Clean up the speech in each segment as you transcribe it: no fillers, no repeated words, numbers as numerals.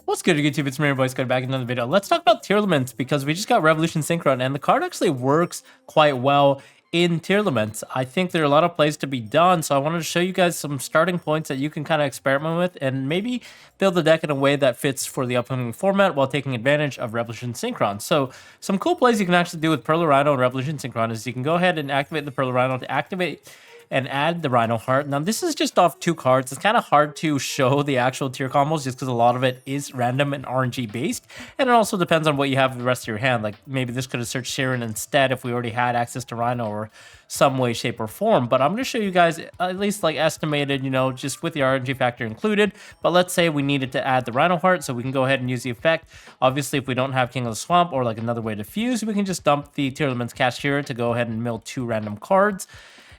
What's good, YouTube? It's me, your boy Scott, back in another video. Let's talk about Tearlaments because we just got Revolution Synchron, and the card actually works quite well in Tearlaments. I think there are a lot of plays to be done, so I wanted to show you guys some starting points that you can kind of experiment with and maybe build the deck in a way that fits for the upcoming format while taking advantage of Revolution Synchron. So some cool plays you can actually do with Pearl Rhino and Revolution Synchron is you can go ahead and activate the Pearl Rhino to activate and add the Rhino Heart. Now, this is just off 2 cards. It's kind of hard to show the actual tier combos just because a lot of it is random and RNG based. And it also depends on what you have in the rest of your hand. Like, maybe this could have searched Sharon instead if we already had access to Rhino or some way, shape, or form. But I'm going to show you guys at least like estimated, you know, just with the RNG factor included. But let's say we needed to add the Rhino Heart, so we can go ahead and use the effect. Obviously, if we don't have King of the Swamp or like another way to fuse, we can just dump the Tearlaments Cashier to go ahead and mill 2 random cards.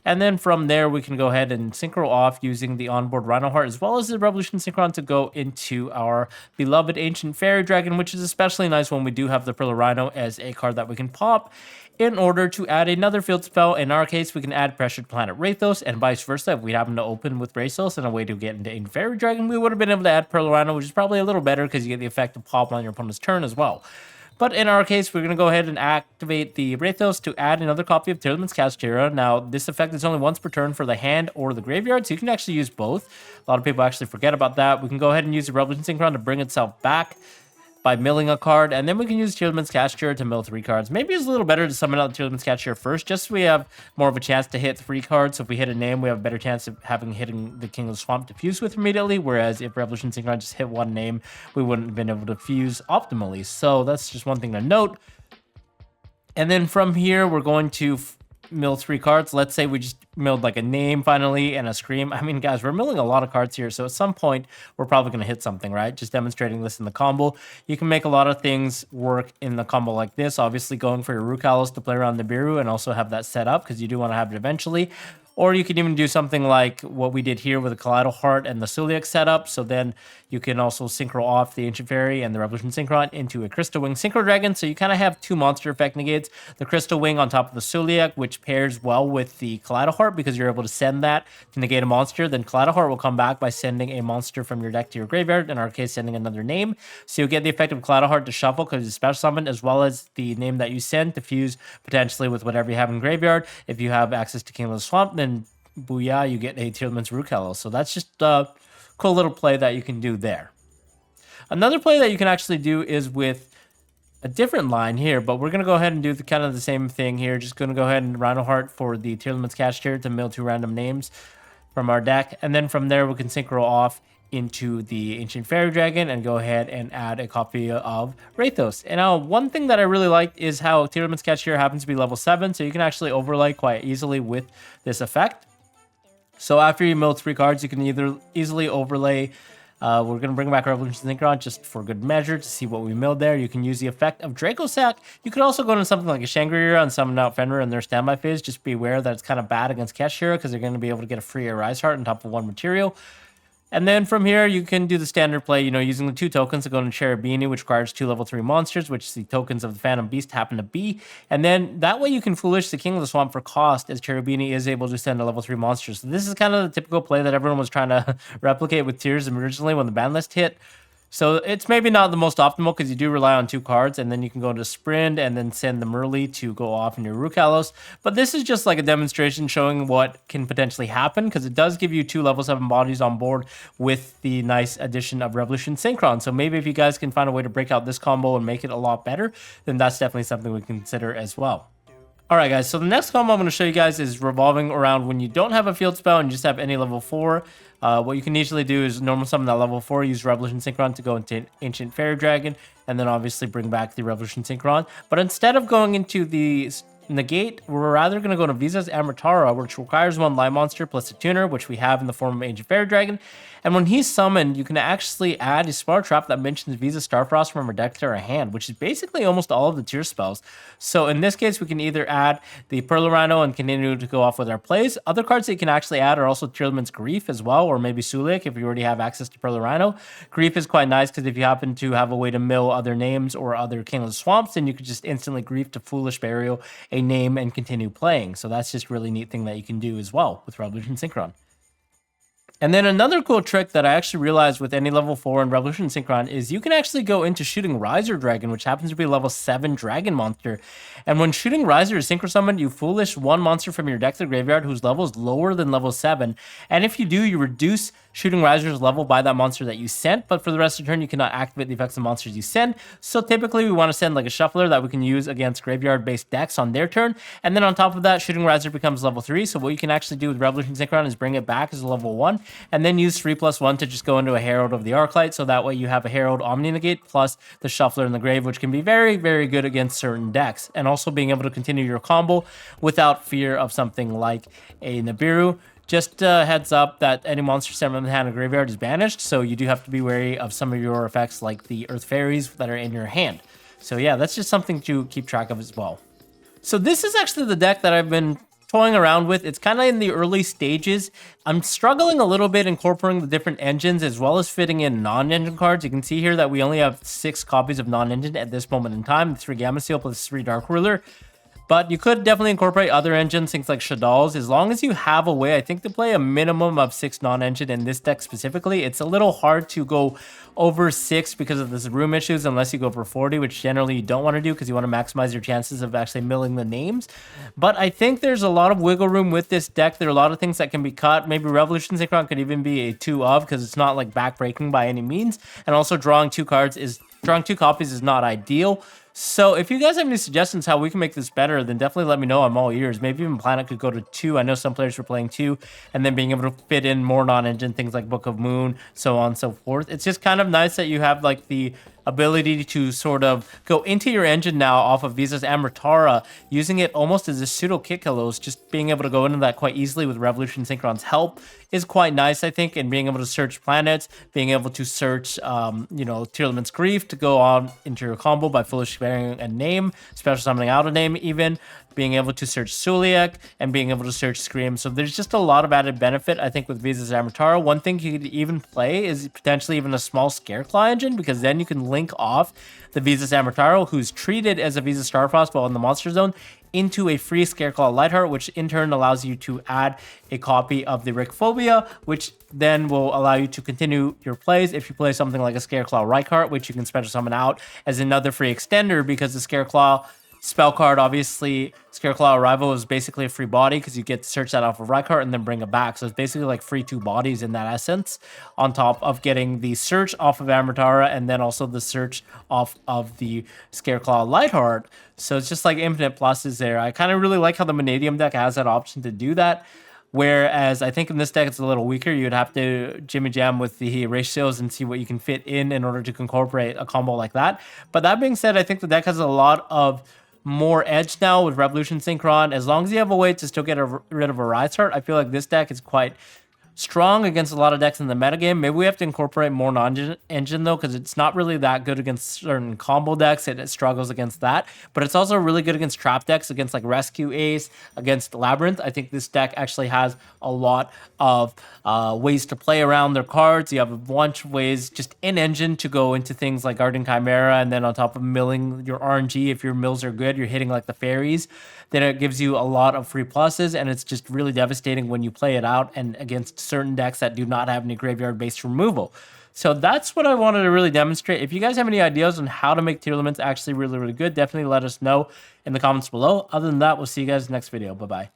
And then from there, we can go ahead and Synchro off using the onboard Rhino Heart, as well as the Revolution Synchron to go into our beloved Ancient Fairy Dragon, which is especially nice when we do have the Pearl Rhino as a card that we can pop in order to add another field spell. In our case, we can add Pressured Planet Rathos, and vice versa. If we happen to open with Rathos and a way to get into Ancient Fairy Dragon, we would have been able to add Pearl Rhino, which is probably a little better because you get the effect of pop on your opponent's turn as well. But in our case, we're going to go ahead and activate the Rathos to add another copy of Tearlaments Cashier. Now, this effect is only once per turn for the hand or the graveyard, so you can actually use both. A lot of people actually forget about that. We can go ahead and use the Revolution Synchron to bring itself back by milling a card, and then we can use Tearlaments Cashier to mill 3 cards. Maybe it's a little better to summon out the Tearlaments Cashier first, just so we have more of a chance to hit 3 cards. So if we hit a name, we have a better chance of hitting the King of the Swamp to fuse with immediately, whereas if Revolution Synchron just hit 1 name, we wouldn't have been able to fuse optimally. So that's just one thing to note. And then from here, we're going to mill 3 cards. Let's say we just milled like a name finally and a scream. I mean, guys, we're milling a lot of cards here, so at some point we're probably going to hit something, right? Just demonstrating this in the combo. You can make a lot of things work in the combo like this. Obviously going for your Rukalos to play around the Biru and also have that set up because you do want to have it eventually. Or you can even do something like what we did here with the Kaleido Heart and the Suliak setup. So then you can also Synchro off the Ancient Fairy and the Revolution Synchron into a Crystal Wing Synchro Dragon. So you kind of have 2 monster effect negates. The Crystal Wing on top of the Suliak, which pairs well with the Kaleido Heart because you're able to send that to negate a monster. Then Kaleido Heart will come back by sending a monster from your deck to your graveyard. In our case, sending another name. So you get the effect of Kaleido Heart to shuffle because it's special summoned, as well as the name that you send to fuse potentially with whatever you have in graveyard. If you have access to King of the Swamp, then booyah, you get a Tearlaments Rukalos. So that's just a cool little play that you can do there. Another play that you can actually do is with a different line here, but we're going to go ahead and do kind of the same thing here. Just going to go ahead and Rhino Heart for the Tearlaments Cashier to mill 2 random names from our deck. And then from there, we can Synchro off into the Ancient Fairy Dragon and go ahead and add a copy of Rathos. And now, one thing that I really like is how Tearlaments Cashier happens to be level 7, so you can actually overlay quite easily with this effect. So after you mill 3 cards, you can either easily overlay. We're going to bring back Revolution Synchron just for good measure to see what we milled there. You can use the effect of Draco Sack. You could also go into something like a Shangri-La and summon out Fenrir in their standby phase. Just be aware that it's kind of bad against Cashier because they're going to be able to get a free Arise Heart on top of 1 material. And then from here, you can do the standard play, you know, using the 2 tokens to go into Cherubini, which requires 2 level 3 monsters, which the tokens of the Phantom Beast happen to be. And then that way you can Foolish the King of the Swamp for cost, as Cherubini is able to send a level 3 monster. So this is kind of the typical play that everyone was trying to replicate with Tears originally when the ban list hit. So it's maybe not the most optimal because you do rely on 2 cards, and then you can go into Sprint and then send the Merly to go off in your Rukalos. But this is just like a demonstration showing what can potentially happen because it does give you 2 level 7 bodies on board with the nice addition of Revolution Synchron. So maybe if you guys can find a way to break out this combo and make it a lot better, then that's definitely something we consider as well. Alright guys, so the next combo I'm going to show you guys is revolving around when you don't have a field spell and you just have any level 4. What you can usually do is normal summon that level 4, use Revolution Synchron to go into Ancient Fairy Dragon, and then obviously bring back the Revolution Synchron. But instead of going into the negate, we're rather going to go to Visa's Amritara, which requires 1 Light Monster plus a tuner, which we have in the form of Ancient Fairy Dragon. And when he's summoned, you can actually add a Spell Trap that mentions Visa Starfrost from our deck to our hand, which is basically almost all of the tier spells. So in this case, we can either add the Pearl Rhino and continue to go off with our plays. Other cards that you can actually add are also Tearlaments Grief as well, or maybe Sulik if you already have access to Pearl Rhino. Grief is quite nice because if you happen to have a way to mill other names or other King of the Swamps, then you could just instantly Grief to Foolish Burial a name and continue playing. So that's just really neat thing that you can do as well with Revolution Synchron. And then another cool trick that I actually realized with any level 4 in Revolution Synchron is you can actually go into shooting Riser Dragon, which happens to be a level 7 dragon monster. And when shooting Riser is synchro summoned, you foolish one monster from your deck to the graveyard whose level is lower than level 7. And if you do, you reduce shooting Riser's level by that monster that you sent, but for the rest of the turn, you cannot activate the effects of monsters you send. So typically, we want to send like a shuffler that we can use against graveyard-based decks on their turn. And then on top of that, shooting Riser becomes level 3. So what you can actually do with Revolution Synchron is bring it back as a level 1, and then use 3+1 to just go into a Herald of the Arclight. So that way you have a Herald Omni Negate plus the shuffler in the grave, which can be very, very good against certain decks. And also being able to continue your combo without fear of something like a Nibiru. Just heads up that any monster sent from the hand or graveyard is banished, so you do have to be wary of some of your effects like the Earth Fairies that are in your hand. So yeah, that's just something to keep track of as well. So this is actually the deck that I've been toying around with. It's kind of in the early stages. I'm struggling a little bit incorporating the different engines as well as fitting in non-engine cards. You can see here that we only have 6 copies of non-engine at this moment in time. 3 Gamma Seal plus 3 Dark Ruler. But you could definitely incorporate other engines, things like Shadal's, as long as you have a way, I think, to play a minimum of 6 non-engine in this deck specifically. It's a little hard to go over 6 because of this room issues unless you go for 40, which generally you don't want to do because you want to maximize your chances of actually milling the names. But I think there's a lot of wiggle room with this deck. There are a lot of things that can be cut. Maybe Revolution Synchron could even be a 2 of because it's not like backbreaking by any means. And also drawing 2 copies is not ideal. So if you guys have any suggestions how we can make this better, then definitely let me know. I'm all ears. Maybe even Planet could go to 2. I know some players were playing 2, and then being able to fit in more non-engine things like Book of Moon, so on and so forth. It's just kind of nice that you have like the ability to sort of go into your engine now off of Visa's Amritara, using it almost as a pseudo Kikalos, just being able to go into that quite easily with Revolution Synchron's help is quite nice, I think, and being able to search planets, being able to search, Tearlaments Grief to go on into your combo by foolish sparing a name, special summoning out a name even, being able to search Suliak, and being able to search Scream. So there's just a lot of added benefit, I think, with Visa's Amritara. One thing you could even play is potentially even a small Scareclaw engine, because then you can link off the Visa's Amritara, who's treated as a Visa Starfrost while in the Monster Zone, into a free Scareclaw Lightheart, which in turn allows you to add a copy of the Rickphobia, which then will allow you to continue your plays if you play something like a Scareclaw Reichheart, which you can special summon out as another free extender, because the Scareclaw spell card, obviously, Scareclaw Arrival is basically a free body because you get to search that off of Reichheart and then bring it back. So it's basically like free 2 bodies in that essence, on top of getting the search off of Amritara and then also the search off of the Scareclaw Lightheart. So it's just like infinite pluses there. I kind of really like how the Vanadium deck has that option to do that. Whereas I think in this deck it's a little weaker. You'd have to jimmy jam with the ratios and see what you can fit in order to incorporate a combo like that. But that being said, I think the deck has a lot of more edge now with Revolution Synchron. As long as you have a way to still get rid of a Reichheart, I feel like this deck is quite strong against a lot of decks in the metagame. Maybe we have to incorporate more non-engine though, because it's not really that good against certain combo decks. It struggles against that, but it's also really good against trap decks, against like Rescue Ace, against Labyrinth. I think this deck actually has a lot of ways to play around their cards. You have a bunch of ways just in engine to go into things like Guardian Chimera, and then on top of milling your RNG, if your mills are good, you're hitting like the fairies, then it gives you a lot of free pluses, and it's just really devastating when you play it out and against certain decks that do not have any graveyard-based removal. So that's what I wanted to really demonstrate. If you guys have any ideas on how to make Tearlaments actually really, really good, definitely let us know in the comments below. Other than that, we'll see you guys next video. Bye-bye.